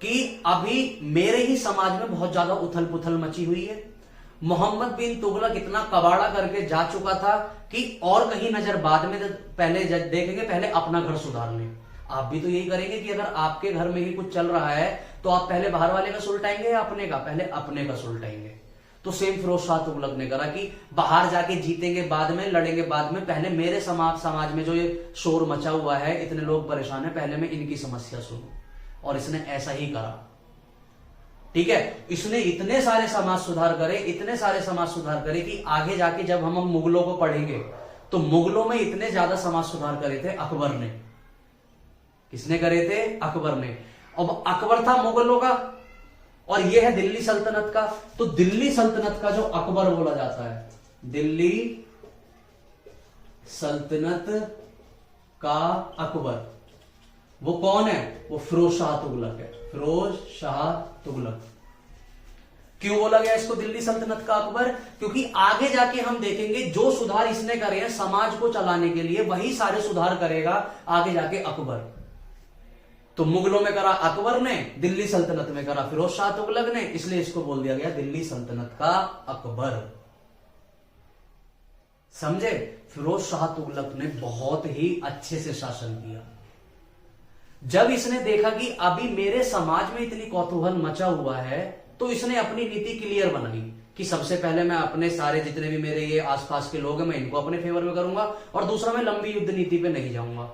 कि अभी मेरे ही समाज में बहुत ज्यादा उथल पुथल मची हुई है। मोहम्मद बिन तुगलक इतना कबाड़ा करके जा चुका था कि और कहीं नजर बाद में पहले देखेंगे, पहले अपना घर सुधार लें। आप भी तो यही करेंगे कि अगर आपके घर में ही कुछ चल रहा है तो आप पहले बाहर वाले का सुलटाएंगे या अपने का? पहले अपने का सुलटाएंगे। तो सेम फिरोज शाह तुगलक ने करा कि बाहर जाके जीतेंगे बाद में, लड़ेंगे बाद में, पहले मेरे समाज में जो ये शोर मचा हुआ है, इतने लोग परेशान है, पहले मैं इनकी समस्या सुनूं। और इसने ऐसा ही करा। ठीक है, इसने इतने सारे समाज सुधार करे कि आगे जाके जब हम मुगलों को पढ़ेंगे तो मुगलों में इतने ज्यादा समाज सुधार करे थे अकबर ने। किसने करे थे? अकबर ने। अब अकबर था मुगलों का और यह है दिल्ली सल्तनत का। तो दिल्ली सल्तनत का जो अकबर बोला जाता है, दिल्ली सल्तनत का अकबर, वो कौन है? वो फिरोज शाह तुगलक है। फिरोज शाह तुगलक। क्यों बोला गया इसको दिल्ली सल्तनत का अकबर? क्योंकि आगे जाके हम देखेंगे जो सुधार इसने करे हैं समाज को चलाने के लिए, वही सारे सुधार करेगा आगे जाके अकबर। तो मुगलों में करा अकबर ने, दिल्ली सल्तनत में करा फिरोज शाह तुगलक ने, इसलिए इसको बोल दिया गया दिल्ली सल्तनत का अकबर। समझे? फिरोज शाह तुगलक ने बहुत ही अच्छे से शासन किया। जब इसने देखा कि अभी मेरे समाज में इतनी कौतूहल मचा हुआ है, तो इसने अपनी नीति क्लियर बनाई कि सबसे पहले मैं अपने सारे जितने भी मेरे ये आसपास के लोग हैं, मैं इनको अपने फेवर में करूंगा। और दूसरा, मैं लंबी युद्ध नीति पे नहीं जाऊंगा।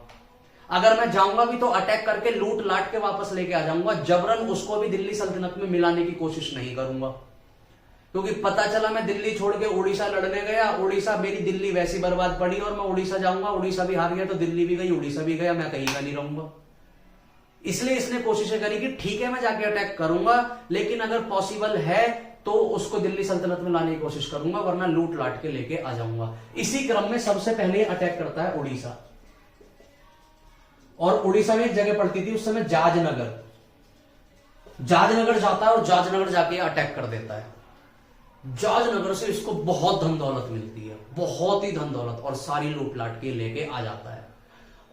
अगर मैं जाऊंगा भी तो अटैक करके लूट लाट के वापस लेके आ जाऊंगा, जबरन उसको भी दिल्ली सल्तनत में मिलाने की कोशिश नहीं करूंगा। क्योंकि पता चला मैं दिल्ली छोड़ के उड़ीसा लड़ने गया, उड़ीसा मेरी दिल्ली वैसी बर्बाद पड़ी, और मैं उड़ीसा जाऊंगा, उड़ीसा भी हार गया तो दिल्ली भी गई, उड़ीसा भी गया, मैं कहीं का नहीं रहूंगा। इसलिए इसने कोशिशें करी कि ठीक है मैं जाके अटैक करूंगा, लेकिन अगर पॉसिबल है तो उसको दिल्ली सल्तनत में लाने की कोशिश करूंगा, वरना लूट लाट के लेके आ जाऊंगा। इसी क्रम में सबसे पहले अटैक करता है उड़ीसा। और उड़ीसा में एक जगह पड़ती थी उस समय जाजनगर। जाजनगर जाता है और जाजनगर जाके अटैक कर देता है। जाजनगर से इसको बहुत धन दौलत मिलती है, बहुत ही धन दौलत, और सारी लूट लाट के लेके आ जाता है।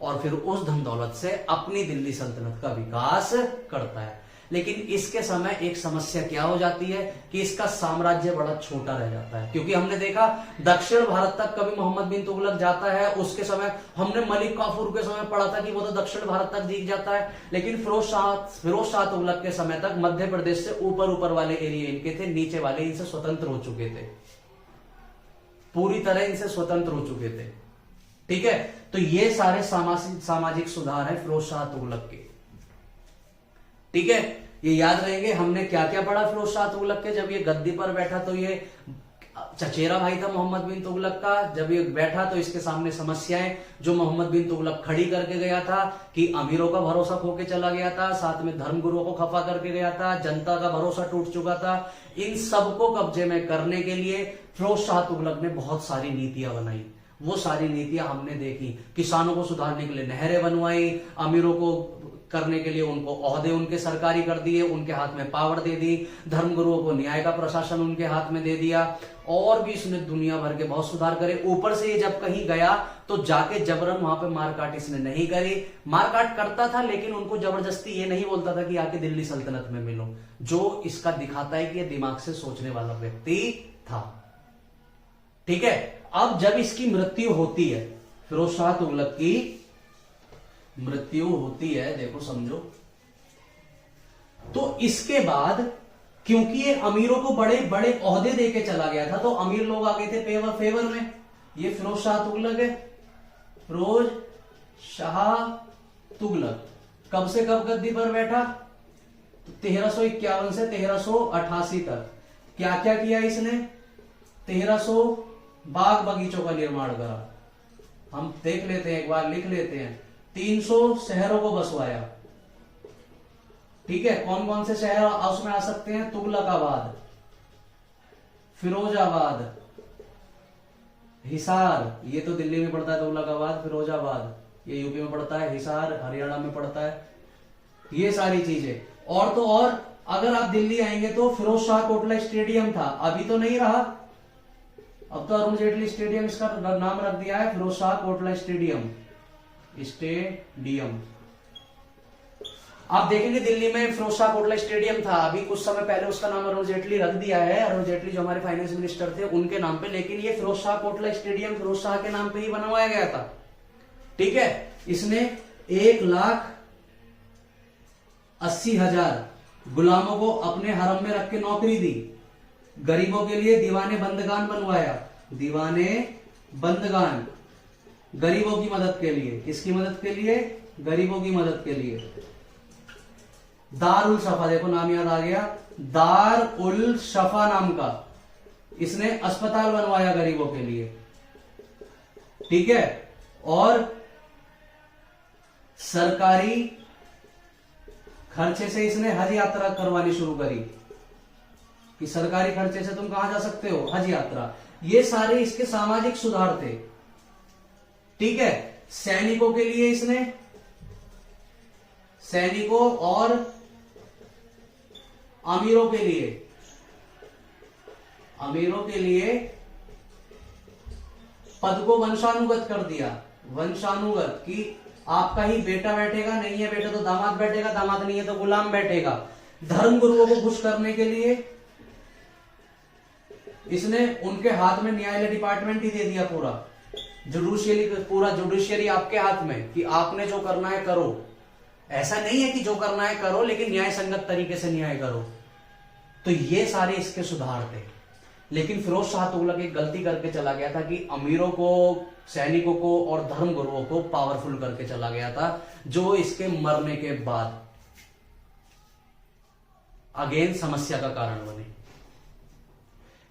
और फिर उस धन दौलत से अपनी दिल्ली सल्तनत का विकास करता है। लेकिन इसके समय एक समस्या क्या हो जाती है कि इसका साम्राज्य बड़ा छोटा रह जाता है। क्योंकि हमने देखा दक्षिण भारत तक कभी मोहम्मद बिन तुगलक जाता है, उसके समय हमने मलिक काफूर के समय पढ़ा था कि वो तो दक्षिण भारत तक जीत जाता है। लेकिन फिरोज शाह तुगलक के समय तक मध्य प्रदेश से ऊपर वाले एरिया इनके थे, नीचे वाले इनसे स्वतंत्र हो चुके थे, पूरी तरह इनसे स्वतंत्र हो चुके थे। ठीक है, तो ये सारे सामाजिक सुधार है फिरोज शाह तुगलक के। ठीक है, ये याद रहेंगे। हमने क्या क्या पढ़ा फिरोज शाह तुगलक के। जब ये गद्दी पर बैठा तो ये चचेरा भाई था मोहम्मद बिन तुगलक का। जब ये बैठा तो इसके सामने समस्याएं जो मोहम्मद बिन तुगलक खड़ी करके गया था कि अमीरों का भरोसा खो के चला गया था, साथ में धर्मगुरुओं को खफा करके गया था, जनता का भरोसा टूट चुका था, इन सबको कब्जे में करने के लिए फिरोज शाह तुगलक ने बहुत सारी नीतियां बनाई। वो सारी नीतियां हमने देखी। किसानों को सुधारने के लिए नहरें बनवाई, अमीरों को करने के लिए उनको ओहदे उनके सरकारी कर दिए, उनके हाथ में पावर दे दी, धर्मगुरुओं को न्याय का प्रशासन उनके हाथ में दे दिया, और भी इसने दुनिया भर के बहुत सुधार करे। ऊपर से ये जब कहीं गया तो जाके जबरन वहां पे मारकाट इसने नहीं करी। मारकाट करता था लेकिन उनको जबरदस्ती ये नहीं बोलता था कि आके दिल्ली सल्तनत में मिलो, जो इसका दिखाता है कि ये दिमाग से सोचने वाला व्यक्ति था। ठीक है, अब जब इसकी मृत्यु होती है, फिरोज शाह तुगलक की मृत्यु होती है, देखो समझो, तो इसके बाद क्योंकि ये अमीरों को बड़े बड़े ओहदे देके चला गया था, तो अमीर लोग आ गए थे फेवर में। ये फिरोज शाह तुगलक है, फिरोज शाह तुगलक कब से कब गद्दी पर बैठा, तो 1351 से 1388 तक। क्या क्या किया इसने? 1300 बाग बगीचों का निर्माण करा। हम देख लेते हैं, एक बार लिख लेते हैं। 300 शहरों को बसवाया। ठीक है, कौन कौन से शहर उसमें आ सकते हैं? तुगलकाबाद, फिरोजाबाद, हिसार, ये तो दिल्ली में पड़ता है तुगलकाबाद, फिरोजाबाद ये यूपी में पड़ता है, हिसार हरियाणा में पड़ता है, ये सारी चीजें। और तो और अगर आप दिल्ली आएंगे तो फिरोज शाह कोटला स्टेडियम था, अभी तो नहीं रहा, अब तो अरुण जेटली स्टेडियम इसका नाम रख दिया है, फिरोज शाह कोटला स्टेडियम। आप देखेंगे दिल्ली में फिरोज शाह कोटला स्टेडियम था, अभी कुछ समय पहले उसका नाम अरुण जेटली रख दिया है, अरुण जेटली जो हमारे फाइनेंस मिनिस्टर थे उनके नाम पे, लेकिन ये फिरोज शाह कोटला स्टेडियम फिरोज शाह के नाम पे ही बनवाया गया था। ठीक है, इसने 1,80,000 गुलामों को अपने हरम में रख के नौकरी दी। गरीबों के लिए दीवाने बंदगान बनवाया, दीवाने बंदगान, गरीबों की मदद के लिए। किसकी मदद के लिए? गरीबों की मदद के लिए। दार उल शफा, देखो नाम याद आ गया, दार उल शफा नाम का इसने अस्पताल बनवाया गरीबों के लिए। ठीक है, और सरकारी खर्चे से इसने हज यात्रा करवानी शुरू करी कि सरकारी खर्चे से तुम कहां जा सकते हो? हज यात्रा। ये सारे इसके सामाजिक सुधार थे। ठीक है, सैनिकों के लिए इसने, सैनिकों और अमीरों के लिए, अमीरों के लिए पद को वंशानुगत कर दिया। वंशानुगत कि आपका ही बेटा बैठेगा, नहीं है बेटा तो दामाद बैठेगा, दामाद नहीं है तो गुलाम बैठेगा। धर्म गुरुओं को खुश करने के लिए इसने उनके हाथ में न्यायालय डिपार्टमेंट ही दे दिया, पूरा जुडिशियरी आपके हाथ में कि आपने जो करना है करो। ऐसा नहीं है कि जो करना है करो, लेकिन न्याय संगत तरीके से न्याय करो। तो ये सारे इसके सुधार थे। लेकिन फिरोज शाह तुगलक एक गलती करके चला गया था कि अमीरों को, सैनिकों को और धर्म गुरुओं को पावरफुल करके चला गया था, जो इसके मरने के बाद अगेन समस्या का कारण बने।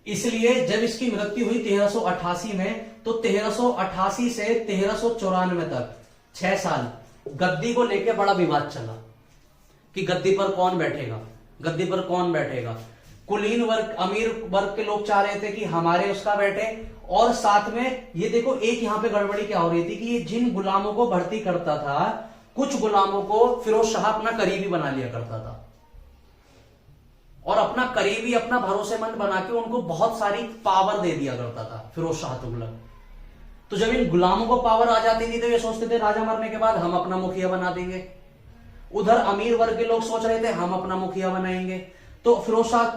इसलिए जब इसकी मृत्यु हुई 1388 में, तो 1388 से 1394 तक 6 साल गद्दी को लेकर बड़ा विवाद चला कि गद्दी पर कौन बैठेगा, गद्दी पर कौन बैठेगा। कुलीन वर्ग, अमीर वर्ग के लोग चाह रहे थे कि हमारे उसका बैठे, और साथ में ये देखो एक यहां पे गड़बड़ी क्या हो रही थी कि ये जिन गुलामों को भर्ती करता था, कुछ गुलामों को फिरोज शाह अपना करीबी बना लिया करता था, और अपना करीबी, अपना भरोसेमंद बना के उनको बहुत सारी पावर दे दिया करता था फिरोज शाह तुगलक। तो जब इन गुलामों को पावर आ जाती थी तो ये सोचते थे राजा मरने के बाद हम अपना मुखिया बना देंगे। उधर अमीर वर्ग के लोग सोच रहे थे हम अपना मुखिया बनाएंगे। तो फिरोज शाह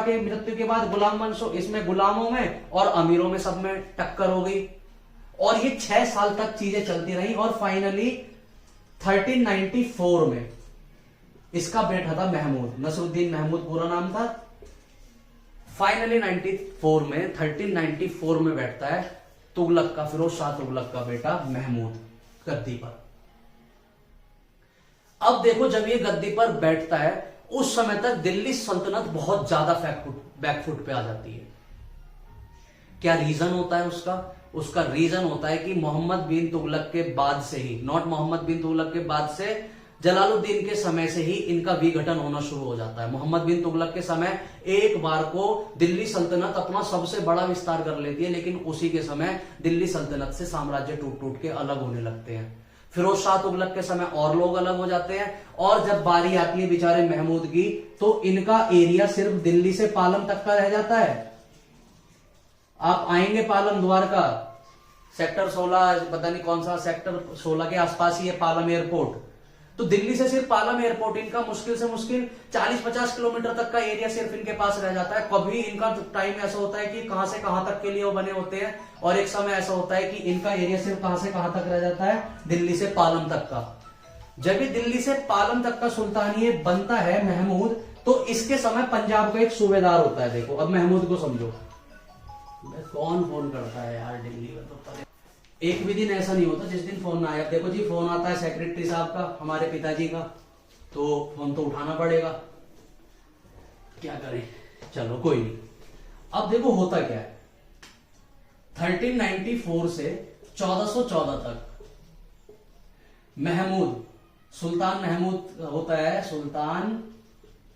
के मृत्यु के बाद गुलाम वंश, इसमें गुलामों में और अमीरों में सब में टक्कर हो गई, और ये 6 साल तक चीजें चलती रही। और फाइनली 1394 में इसका बेटा था महमूद, नसरुद्दीन महमूद पूरा नाम था। फाइनली 1394 में बैठता है तुगलक का, फिरोज शाह तुगलक का बेटा महमूद गद्दी पर। अब देखो जब ये गद्दी पर बैठता है उस समय तक दिल्ली सल्तनत बहुत ज्यादा बैकफुट पे आ जाती है। क्या रीजन होता है उसका रीजन होता है कि मोहम्मद बिन तुगलक के बाद से ही, नॉट मोहम्मद बिन तुगलक के बाद से, जलालुद्दीन के समय से ही इनका विघटन होना शुरू हो जाता है। मोहम्मद बिन तुगलक के समय एक बार को दिल्ली सल्तनत अपना सबसे बड़ा विस्तार कर लेती है, लेकिन उसी के समय दिल्ली सल्तनत से साम्राज्य टूट टूट के अलग होने लगते हैं। फिरोज शाह तुगलक के समय और लोग अलग हो जाते हैं, और जब बारी आती है बेचारे महमूद की, तो इनका एरिया सिर्फ दिल्ली से पालम तक का रह जाता है। आप आएंगे पालम द्वारका, सेक्टर 16, पता नहीं कौन सा सेक्टर 16 के आसपास ही है पालम एयरपोर्ट, तो दिल्ली से सिर्फ पालम एयरपोर्ट इनका मुश्किल से मुश्किल 40-50 किलोमीटर तक का एरिया सिर्फ इनके पास रह जाता है। कभी इनका टाइम ऐसा होता है कि कहां से कहां तक के लिए वो बने होते हैं, और एक समय ऐसा होता है कि इनका एरिया सिर्फ कहां से कहां तक रह जाता है, दिल्ली से पालम तक का। जब ये दिल्ली से पालम तक का सुल्तानिये बनता है महमूद, तो इसके समय पंजाब का एक सूबेदार होता है। देखो अब महमूद को समझो, कौन फोन करता है यार दिल्ली में, तो एक भी दिन ऐसा नहीं होता जिस दिन फोन ना आए। देखो जी फोन आता है सेक्रेटरी साहब का, हमारे पिताजी का, तो फोन तो उठाना पड़ेगा, क्या करें, चलो कोई नहीं। अब देखो होता क्या है, 1394 से 1414 तक महमूद, सुल्तान महमूद होता है, सुल्तान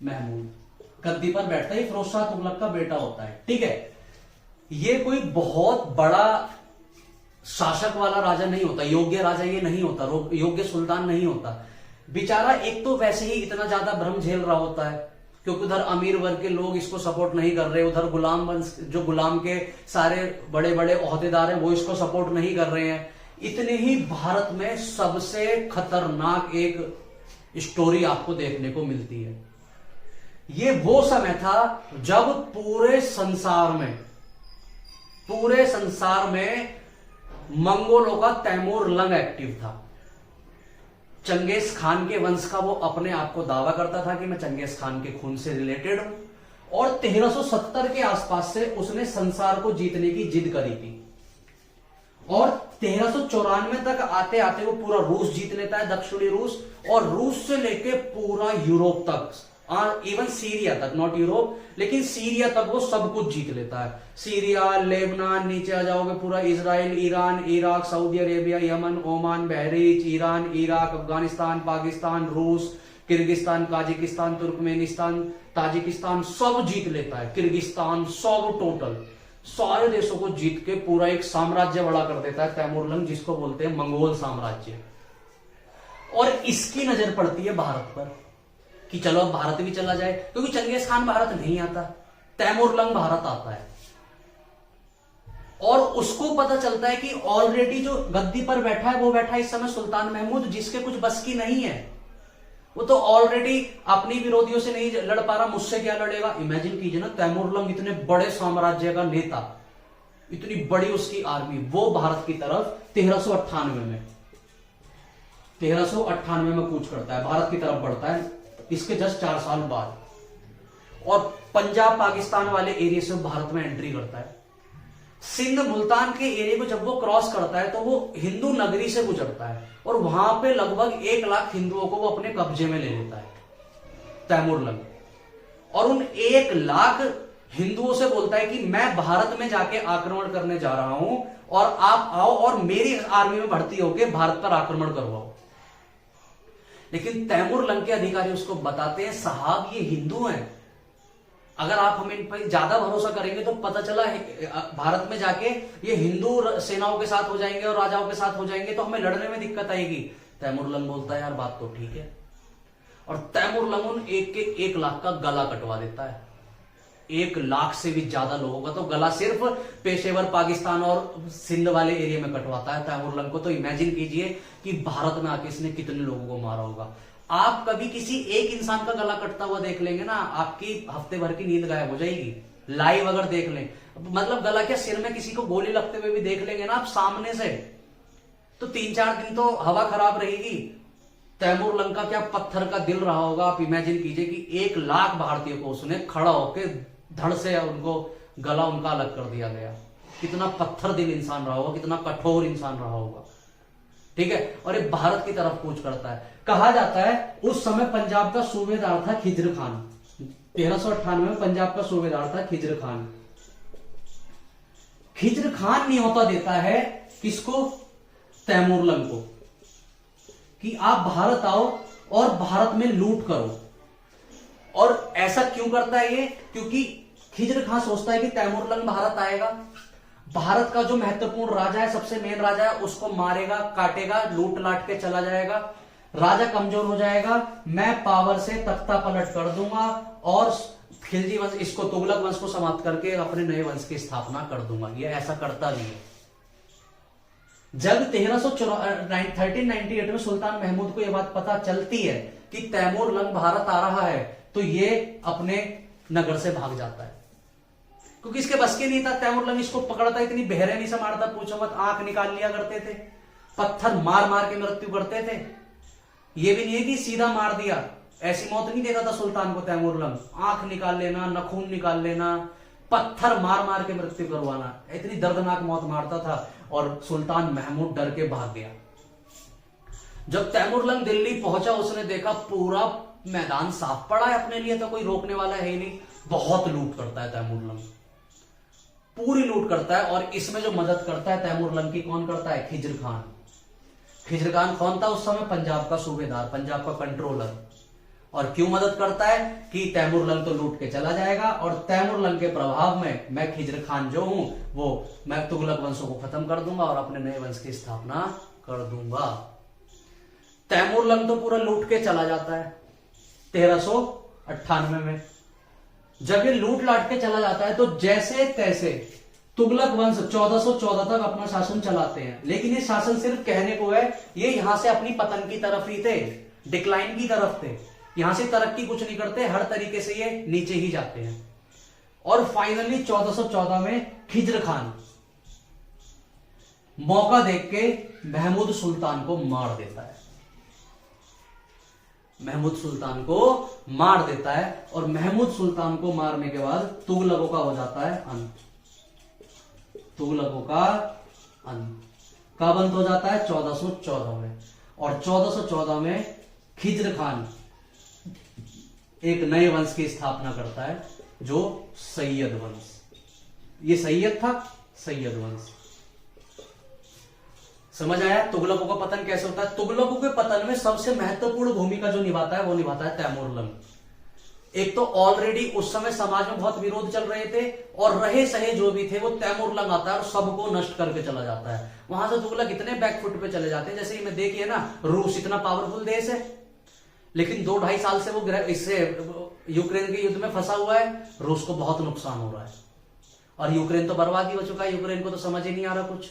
महमूद गद्दी पर बैठता है, फिरोज शाह तुगलक का बेटा होता है, ठीक है। ये कोई बहुत बड़ा शासक वाला राजा नहीं होता, योग्य राजा ये नहीं होता, योग्य सुल्तान नहीं होता। बेचारा एक तो वैसे ही इतना ज्यादा भ्रम झेल रहा होता है, क्योंकि उधर अमीर वर्ग के लोग इसको सपोर्ट नहीं कर रहे, उधर गुलाम वंश, जो गुलाम के सारे बड़े बड़े ओहदेदार हैं वो इसको सपोर्ट नहीं कर रहे हैं। इतने ही भारत में सबसे खतरनाक एक स्टोरी आपको देखने को मिलती है। ये वो समय था जब पूरे संसार में मंगोलों का तैमूर लंग एक्टिव था। चंगेज खान के वंश का वो अपने आप को दावा करता था कि मैं चंगेज खान के खून से रिलेटेड हूं, और 1370 के आसपास से उसने संसार को जीतने की जिद करी थी, और 1394 तक आते आते वो पूरा रूस जीत लेता है, दक्षिणी रूस, और रूस से लेके पूरा यूरोप तक, इवन सीरिया तक, नॉट यूरोप लेकिन सीरिया तक वो सब कुछ जीत लेता है। सीरिया, लेबनान, नीचे आ जाओगे पूरा Israel, Iran, Iraq, Saudi Arabia, Yemen, Oman, Bahrain, Iran, Iraq, Afghanistan, Pakistan, रूस, किर्गिस्तान, काजिकिस्तान, तुर्कमेनिस्तान, ताजिकिस्तान, सब जीत लेता है। किर्गिस्तान, सब टोटल सारे देशों को जीत के पूरा एक साम्राज्य बड़ा कर देता है तैमूरलंग, जिसको बोलते हैं मंगोल साम्राज्य। और इसकी नजर पड़ती है भारत पर कि चलो अब भारत भी चला जाए, क्योंकि चंगेज खान भारत नहीं आता, तैमूरलंग भारत आता है। और उसको पता चलता है कि ऑलरेडी जो गद्दी पर बैठा है वो बैठा है इस समय सुल्तान महमूद, जिसके कुछ बस की नहीं है। वो तो ऑलरेडी अपनी विरोधियों से नहीं लड़ पा रहा, मुझसे क्या लड़ेगा। इमेजिन कीजिए ना, तैमूरलंग इतने बड़े साम्राज्य का नेता, इतनी बड़ी उसकी आर्मी, वो भारत की तरफ 1398 में कूच करता है, भारत की तरफ बढ़ता है, इसके जस्ट 4 साल बाद, और पंजाब पाकिस्तान वाले एरिया से भारत में एंट्री करता है। सिंध मुल्तान के एरिया को जब वो क्रॉस करता है तो वो हिंदू नगरी से गुजरता है, और वहां पे लगभग 1 लाख हिंदुओं को वो अपने कब्जे में ले लेता है तैमूरलंग। और उन 1 लाख हिंदुओं से बोलता है कि मैं भारत में जाके आक्रमण करने जा रहा हूं, और आप आओ और मेरी आर्मी में भर्ती होकर भारत पर आक्रमण करवाओ। लेकिन तैमूरलंग के अधिकारी उसको बताते हैं, साहब ये हिंदू हैं, अगर आप हम इन पर ज्यादा भरोसा करेंगे तो पता चला है भारत में जाके ये हिंदू सेनाओं के साथ हो जाएंगे और राजाओं के साथ हो जाएंगे, तो हमें लड़ने में दिक्कत आएगी। तैमूरलंग बोलता है यार बात तो ठीक है, और तैमूरलंग उन 1 लाख का गला कटवा देता है। 1 लाख से भी ज्यादा लोगों का तो गला सिर्फ पेशेवर पाकिस्तान और सिंध वाले एरिया में कटवाता है तैमूरलंग को। तो इमेजिन कीजिए कि भारत में आके इसने कितने लोगों को मारा होगा। आप कभी किसी एक इंसान का गला कटता हुआ देख लेंगे ना, आपकी हफ्ते भर की नींद गायब हो जाएगी। लाइव अगर देख लें, मतलब गला क्या, सिर में किसी को गोली लगते हुए भी देख लेंगे ना आप सामने से, तो 3-4 दिन तो हवा खराब रहेगी। तैमूरलंग का क्या पत्थर का दिल रहा होगा। आप इमेजिन कीजिए कि 1 लाख भारतीयों को उसने खड़ा होकर धड़ से उनको गला उनका अलग कर दिया गया। कितना पत्थर दिल इंसान रहा होगा, कितना कठोर इंसान रहा होगा, ठीक है। और ये भारत की तरफ कूच करता है। कहा जाता है उस समय पंजाब का सूबेदार था खिज्र खान। 1398 में पंजाब का सूबेदार था खिज्र खान। खिज्र खान न्योता देता है किसको? तैमूरलंग को, कि आप भारत आओ और भारत में लूट करो। और ऐसा क्यों करता है ये? क्योंकि खिज्र खान सोचता है कि तैमूरलंग भारत आएगा, भारत का जो महत्वपूर्ण राजा है, सबसे मेन राजा है, उसको मारेगा, काटेगा, लूट लाट के चला जाएगा, राजा कमजोर हो जाएगा, मैं पावर से तख्ता पलट कर दूंगा और खिलजी वंश, इसको तुगलक वंश को समाप्त करके अपने नए वंश की स्थापना कर दूंगा। ये ऐसा करता नहीं है। जब 1398 में सुल्तान महमूद को यह बात पता चलती है कि तैमूरलंग भारत आ रहा है, तो ये अपने नगर से भाग जाता है, क्योंकि इसके बस के नहीं था। तैमूरलंग इसको पकड़ता, इतनी बेरहमी से मारता, पूछो मत, आंख निकाल लिया करते थे, पत्थर मार मार के मृत्यु करते थे। ये भी नहीं है कि सीधा मार दिया, ऐसी मौत नहीं देता था सुल्तान को तैमूरलंग, आंख निकाल लेना, नखून निकाल लेना, पत्थर मार मार के मृत्यु करवाना, इतनी दर्दनाक मौत मारता था। और सुल्तान महमूद डर के भाग गया। जब तैमूरलंग दिल्ली पहुंचा, उसने देखा पूरा मैदान साफ पड़ा है अपने लिए, तो कोई रोकने वाला है ही नहीं। बहुत लूट करता है तैमूरलंग, पूरी लूट करता है। और इसमें जो मदद करता है तैमूरलंग की, कौन करता है? खिज्र खान। खिज्र खान कौन था उस समय? पंजाब का सूबेदार, पंजाब का कंट्रोलर। और क्यों मदद करता है? कि तैमूरलंग तो लूट के चला जाएगा और तैमूरलंग के प्रभाव में मैं खिज्र खान जो हूं वो मैं तुगलक वंशों को खत्म कर दूंगा और अपने नए वंश की स्थापना कर दूंगा। तैमूरलंग तो पूरा लूट के चला जाता है 1398 में। जब ये लूट लाट के चला जाता है तो जैसे तैसे तुगलक वंश 1414 तक अपना शासन चलाते हैं। लेकिन ये शासन सिर्फ कहने को है, ये यहां से अपनी पतन की तरफ ही थे, डिक्लाइन की तरफ थे। यहां से तरक्की कुछ नहीं करते, हर तरीके से ये नीचे ही जाते हैं। और फाइनली 1414 में खिज्र खान मौका देख के महमूद सुल्तान को मार देता है। महमूद सुल्तान को मार देता है और महमूद सुल्तान को मारने के बाद तुगलकों का हो जाता है अंत। तुगलकों का अंत कब अंत हो जाता है? 1414 में। और 1414 में खिज्र खान एक नए वंश की स्थापना करता है, जो सैयद वंश। ये सैयद था, सैयद वंश। समझ आया तुगलकों का पतन कैसे होता है? तुगलकों के पतन में सबसे महत्वपूर्ण भूमिका जो निभाता है वो निभाता है तैमूरलंग। एक तो ऑलरेडी उस समय समाज में बहुत विरोध चल रहे थे और रहे सहे जो भी थे, वो तैमूरलंग आता है और सबको नष्ट करके चला जाता है। वहां से तुगलक इतने बैकफुट पे चले जाते हैं, जैसे में देखिए ना, रूस इतना पावरफुल देश है, लेकिन 2-2.5 साल से वो इससे यूक्रेन के युद्ध में फंसा हुआ है, रूस को बहुत नुकसान हो रहा है। और यूक्रेन तो बर्बाद ही हो चुका है, यूक्रेन को तो समझ ही नहीं आ रहा कुछ।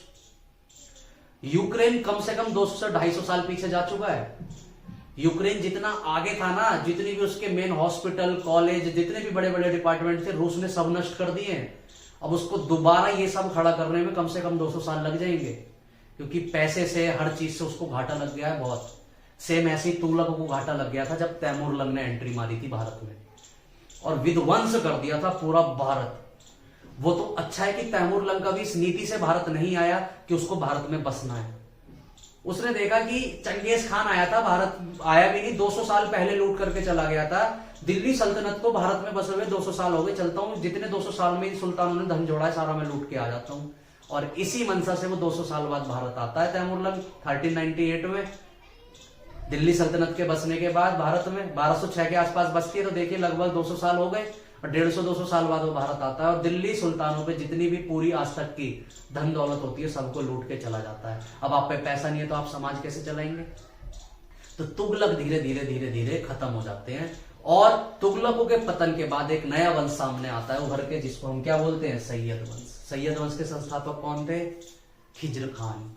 यूक्रेन कम से कम 200 से 250 साल पीछे जा चुका है। यूक्रेन जितना आगे था ना, जितनी भी उसके मेन हॉस्पिटल, कॉलेज, जितने भी बड़े बड़े डिपार्टमेंट थे, रूस ने सब नष्ट कर दिए। अब उसको दोबारा ये सब खड़ा करने में कम से कम 200 साल लग जाएंगे, क्योंकि पैसे से, हर चीज से उसको घाटा लग गया है बहुत। सेम ऐसे ही तुगलकों को घाटा लग गया था जब तैमूरलंग ने एंट्री मारी थी भारत में और विध्वंस कर दिया था पूरा भारत। वो तो अच्छा है कि तैमूरलंग का भी इस नीति से भारत नहीं आया कि उसको भारत में बसना है। उसने देखा कि चंगेज खान आया था, भारत आया भी नहीं, 200 साल पहले लूट करके चला गया था। दिल्ली सल्तनत को भारत में बसे हुए 200 साल हो गए, चलता हूं जितने 200 साल में सुल्तानों ने धन जोड़ा है सारा मैं लूट के आ जाता हूं। और इसी मनसा से वो 200 साल बाद भारत आता है तैमूरलंग 1398 में। दिल्ली सल्तनत के बसने के बाद भारत में 1206 के आसपास बसती है, तो देखिए लगभग 200 साल हो गए और 150-200 साल बाद वो भारत आता है और दिल्ली सुल्तानों पे जितनी भी पूरी आज तक की धन दौलत होती है सबको लूट के चला जाता है। अब आप पे पैसा नहीं है तो आप समाज कैसे चलाएंगे? तो तुगलक धीरे धीरे धीरे धीरे खत्म हो जाते हैं और तुगलकों के पतन के बाद एक नया वंश सामने आता है उभर के, जिसको हम क्या बोलते हैं? सैयद वंश। सैयद वंश के संस्थापक कौन थे? खिज्र खान।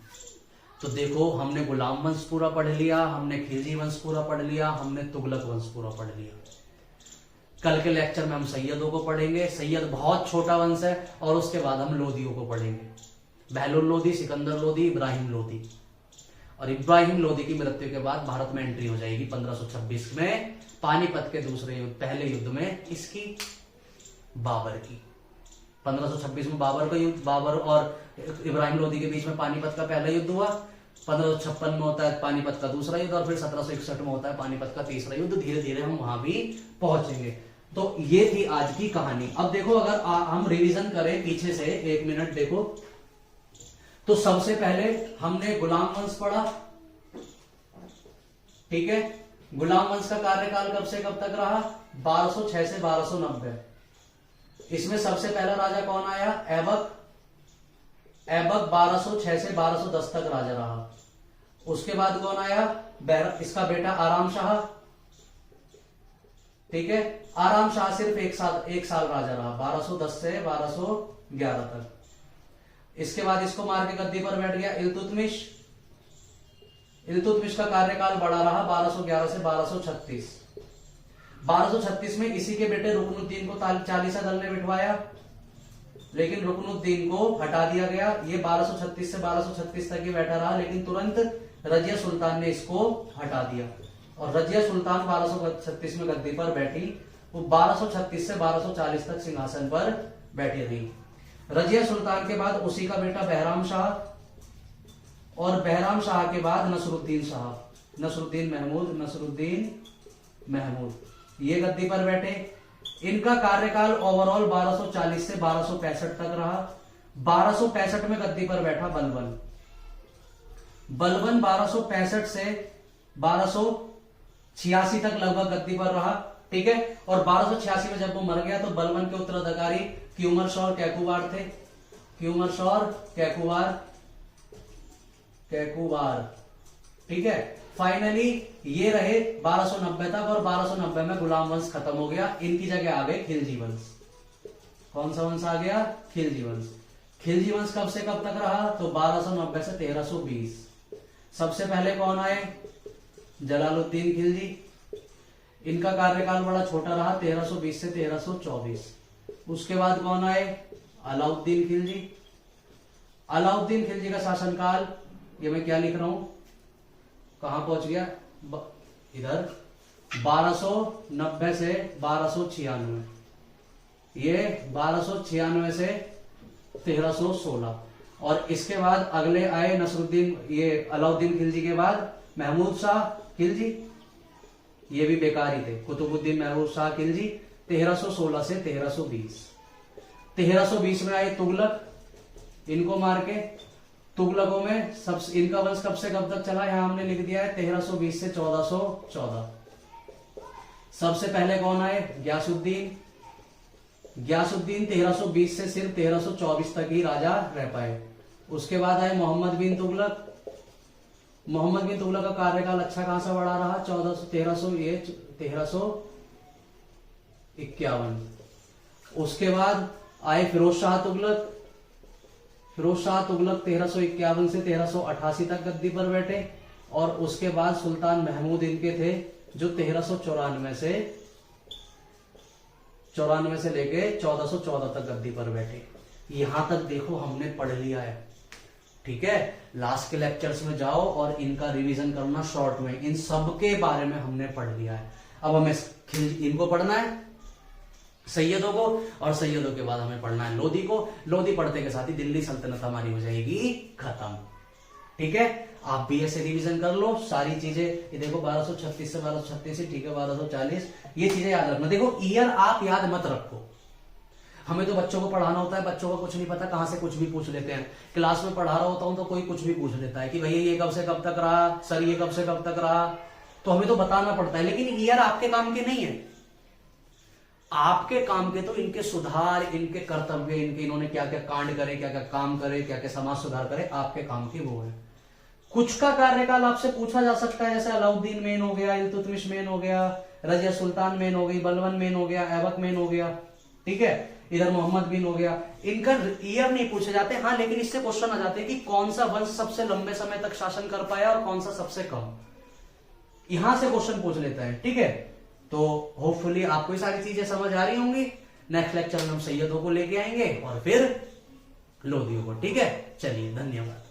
तो देखो, हमने गुलाम वंश पूरा पढ़ लिया, हमने खिलजी वंश पूरा पढ़ लिया, हमने तुगलक वंश पूरा पढ़ लिया। कल के लेक्चर में हम सैयदों को पढ़ेंगे। सैयद बहुत छोटा वंश है और उसके बाद हम लोदियों को पढ़ेंगे। बहलोल लोदी, सिकंदर लोदी, इब्राहिम लोदी। और इब्राहिम लोदी की मृत्यु के बाद भारत में एंट्री हो जाएगी 1526 में पानीपत के दूसरे युद्ध, पहले युद्ध में इसकी, बाबर की। 1526 में बाबर का युद्ध, बाबर और इब्राहिम लोदी के बीच में पानीपत का पहला युद्ध हुआ। 1556 में होता है पानीपत का दूसरा युद्ध, और फिर 1761 में होता है पानीपत का तीसरा युद्ध। धीरे धीरे हम वहां भी पहुंचेंगे। तो ये थी आज की कहानी। अब देखो, अगर हम रिवीजन करें पीछे से, 1 मिनट देखो, तो सबसे पहले हमने गुलाम वंश पढ़ा, ठीक है। गुलाम वंश का कार्यकाल कब से कब तक रहा? 1206 से 1290। इसमें सबसे पहला राजा कौन आया? ऐबक। ऐबक 1206 से 1210 तक राजा रहा। उसके बाद कौन आया? इसका बेटा आराम शाह, ठीक है। आराम शाह सिर्फ एक साल राजा रहा, 1210 से 1211 तक। इसके बाद इसको मार के गद्दी पर बैठ गया इल्तुतमिश। इल्तुतमिश का कार्यकाल बड़ा रहा, 1211 से 1236। 1236 में इसी के बेटे रुकनुद्दीन को चालीसा दल ने बिठवाया, लेकिन रुकनुद्दीन को हटा दिया गया। ये 1236 से 1236 तक ही बैठा रहा, लेकिन तुरंत रजिया सुल्तान ने इसको हटा दिया, और रजिया सुल्तान 1236 में गद्दी पर बैठी। वो 1236 से 1240 तक सिंहासन पर बैठी रही। रजिया सुल्तान के बाद उसी का बेटा बहराम शाह, और बहराम शाह के बाद नसरुद्दीन शाह, नसरुद्दीन महमूद ये गद्दी पर बैठे। इनका कार्यकाल ओवरऑल 1240 से 1265 तक रहा। 1265 में गद्दी पर बैठा बलबन। 1265 से 1286 तक लगभग गद्दी पर रहा, ठीक है। और 1286 में जब वो मर गया तो बलबन के उत्तराधिकारी क्यूमर शौर कैकुवार थे। क्यूमर शौर कैकुवार, ठीक है। फाइनली ये रहे 1290 तक, और 1290 में गुलाम वंश खत्म हो गया। इनकी जगह आ गए खिलजी वंश। कौन सा वंश आ गया? खिलजी वंश। खिलजी वंश कब से कब तक रहा? तो 1290 से 1320। सबसे पहले कौन आए? जलालुद्दीन खिलजी। इनका कार्यकाल बड़ा छोटा रहा, 1320 से 1324। उसके बाद कौन आए? अलाउद्दीन खिलजी। अलाउद्दीन खिलजी का शासनकाल, ये मैं क्या लिख रहा हूं, कहां पहुंच गया? इधर 1290 से 1296। ये 1296 से 1316। और इसके बाद अगले आए नसरुद्दीन, ये अलाउद्दीन खिलजी के बाद महमूद शाह खिलजी, ये भी बेकार ही थे। कुतुबुद्दीन महमूद शाह खिलजी 1316 से 1320। 1320 में आए तुगलक, इनको मार के। तुगलकों में सब इनका वंश कब से कब तक चला? यहां हमने लिख दिया है 1320 से 1414। सबसे पहले कौन आए? ग्यासुद्दीन। ग्यासुद्दीन 1320 से सिर्फ 1324 तक ही राजा रह पाए। उसके बाद आए मोहम्मद बिन तुगलक। मोहम्मद बिन तुगलक का कार्यकाल अच्छा खासा बड़ा रहा, 1351। उसके बाद आए फिरोज शाह तुगलक। फिरोज शाह तुगलक 1351 से 1388 तक गद्दी पर बैठे। और उसके बाद सुल्तान महमूद इनके थे, जो 1394 से लेके 1414 तक गद्दी पर बैठे। यहां तक देखो हमने पढ़ लिया है, ठीक है। लास्ट के लेक्चर्स में जाओ और इनका रिवीजन करना शॉर्ट में। इन सब के बारे में हमने पढ़ लिया है। अब हमें इनको पढ़ना है, सैयदों को, और सैयदों के बाद हमें पढ़ना है लोधी को। लोधी पढ़ते के साथ ही दिल्ली सल्तनत हमारी हो जाएगी खत्म, ठीक है। आप भी ऐसे रिवीजन कर लो सारी चीजें। ये देखो 1236 से 1236, ठीक है, 1240, ये चीजें याद रखना। देखो ईयर आप याद मत रखो, हमें तो बच्चों को पढ़ाना होता है, बच्चों को कुछ नहीं पता, कहां से कुछ भी पूछ लेते हैं। क्लास में पढ़ा रहा होता हूं तो कोई कुछ भी पूछ लेता है कि भैया ये कब से कब तक रहा, सर ये कब से कब तक रहा, तो हमें तो बताना पड़ता है। लेकिन ईयर आपके काम के नहीं है। आपके काम के तो इनके सुधार, इनके कर्तव्य, इनके इन्होंने क्या क्या कांड करे, क्या क्या काम करे, क्या क्या समाज सुधार करे, आपके काम की वो है। कुछ का कार्यकाल आपसे पूछा जा सकता है, जैसे अलाउद्दीन मेन हो गया, इल्तुतमिश मेन हो गया, रजिया सुल्तान मेन हो गई, बलबन मेन हो गया, ऐबक मेन हो गया, ठीक है, इधर मोहम्मद बिन हो गया। इनका ईयर नहीं पूछे जाते, हाँ, लेकिन इससे क्वेश्चन आ जाते हैं कि कौन सा वंश सबसे लंबे समय तक शासन कर पाया और कौन सा सबसे कम। यहां से क्वेश्चन पूछ लेता है, ठीक है। तो होपफुली आपको ये सारी चीजें समझ आ रही होंगी। नेक्स्ट लेक्चर में हम सैयदों को लेके आएंगे और फिर लोधियों को, ठीक है। चलिए, धन्यवाद।